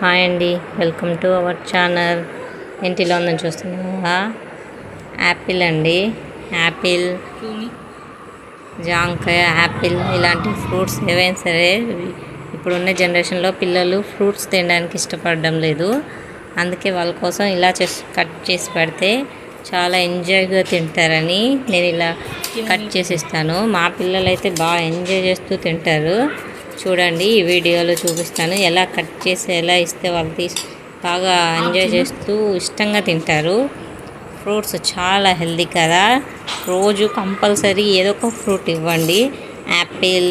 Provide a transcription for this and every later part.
Hi అండి, welcome to our channel. ఇంటిలో ఉందని చూస్తున్నావా? యాపిల్ అండి. యాపిల్, జాంకాయ, యాపిల్ ఇలాంటి ఫ్రూట్స్ ఏవైనా సరే ఇప్పుడున్న జనరేషన్లో పిల్లలు ఫ్రూట్స్ తినడానికి ఇష్టపడడం లేదు. అందుకే వాళ్ళ కోసం ఇలా కట్ చేసి పెడితే చాలా ఎంజాయ్గా తింటారని నేను ఇలా కట్ చేసి ఇస్తాను. మా పిల్లలు అయితే బాగా ఎంజాయ్ చేస్తూ తింటారు. చూడండి, ఈ వీడియోలో చూపిస్తాను ఎలా కట్ చేసి ఎలా ఇస్తే వాళ్ళు బాగా ఎంజాయ్ చేస్తూ ఇష్టంగా తింటారు. ఫ్రూట్స్ చాలా హెల్దీ కదా. రోజు కంపల్సరీ ఏదో ఒక ఫ్రూట్ ఇవ్వండి. యాపిల్,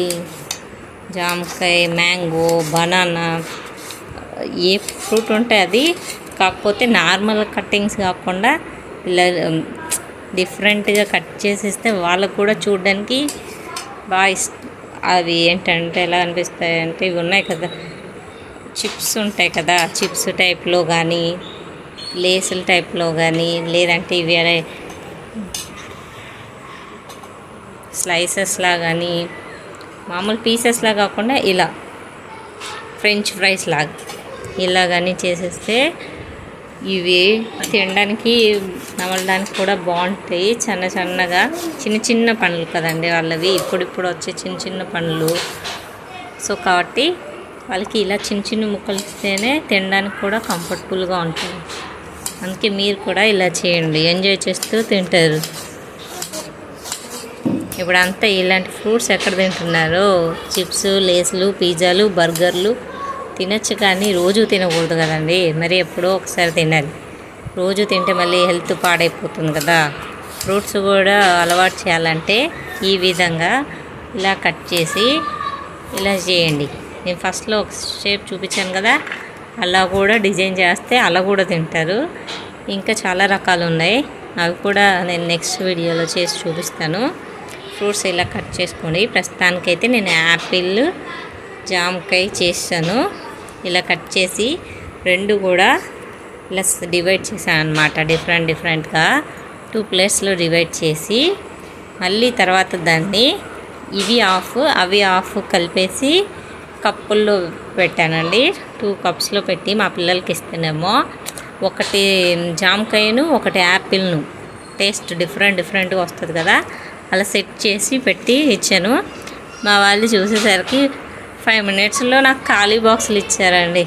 జామకాయ, మ్యాంగో, బనానా, ఏ ఫ్రూట్ ఉంటే అది. కాకపోతే నార్మల్ కట్టింగ్స్ కాకుండా ఇలా డిఫరెంట్గా కట్ చేసిస్తే వాళ్ళకు కూడా చూడడానికి బాగా అవి ఏంటంటే ఎలా అనిపిస్తాయి అంటే, ఇవి ఉన్నాయి కదా, చిప్స్ ఉంటాయి కదా, చిప్స్ టైప్లో కానీ లేసుల టైప్లో కానీ, లేదంటే ఇవి స్లైసెస్లా కానీ మామూలు పీసెస్లా కాకుండా ఇలా ఫ్రెంచ్ ఫ్రైస్ లాగా ఇలా కానీ చేసేస్తే ఇవి తినడానికి నమలడానికి కూడా బాగుంటాయి. చిన్నగా చిన్న పండ్లు కదండి వాళ్ళవి, ఇప్పుడు వచ్చే చిన్న పండ్లు. సో కాబట్టి వాళ్ళకి ఇలా చిన్న ముక్కలు ఇస్తేనే తినడానికి కూడా కంఫర్టబుల్గా ఉంటుంది. అందుకే మీరు కూడా ఇలా చేయండి, ఎంజాయ్ చేస్తూ తింటారు. ఇప్పుడంతా ఇలాంటి ఫ్రూట్స్ ఎక్కడ తింటున్నారు? చిప్స్, లేసులు, పిజ్జాలు, బర్గర్లు తినచ్చు, కానీ రోజు తినకూడదు కదండి. మరి ఎప్పుడో ఒకసారి తినాలి. రోజు తింటే మళ్ళీ హెల్త్ పాడైపోతుంది కదా. ఫ్రూట్స్ కూడా అలవాటు చేయాలంటే ఈ విధంగా ఇలా కట్ చేసి ఇలా చేయండి. నేను ఫస్ట్లో ఒక షేప్ చూపించాను కదా, అలా కూడా డిజైన్ చేస్తే అలా కూడా తింటారు. ఇంకా చాలా రకాలు ఉన్నాయి, అవి కూడా నేను నెక్స్ట్ వీడియోలో చేసి చూపిస్తాను. ఫ్రూట్స్ ఇలా కట్ చేసుకోండి. ప్రస్తుతానికైతే నేను యాపిల్, జామకాయ చేస్తాను. ఇలా కట్ చేసి రెండు కూడా ఇలా డివైడ్ చేశాను అనమాట. డిఫరెంట్గా 2 ప్లేట్స్లో డివైడ్ చేసి మళ్ళీ తర్వాత దాన్ని ఇవి హాఫ్ అవి హాఫ్ కలిపేసి కప్పుల్లో పెట్టానండి. 2 కప్స్లో పెట్టి మా పిల్లలకి ఇస్తేనేమో ఒకటి జామకాయను ఒకటి యాపిల్ను టేస్ట్ డిఫరెంట్గా వస్తుంది కదా, అలా సెట్ చేసి పెట్టి ఇచ్చాను. మా వాళ్ళు చూసేసరికి 5 మినిట్స్లో నాకు ఖాళీ బాక్సులు ఇచ్చారండి.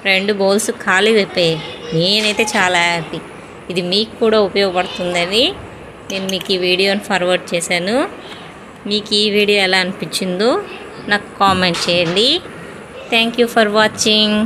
2 బౌల్స్ ఖాళీ అయిపోయాయి. నేనైతే చాలా హ్యాపీ. ఇది మీకు కూడా ఉపయోగపడుతుందని నేను మీకు ఈ వీడియోని ఫార్వర్డ్ చేశాను. మీకు ఈ వీడియో ఎలా అనిపించిందో నాకు కామెంట్ చేయండి. Thank you for watching.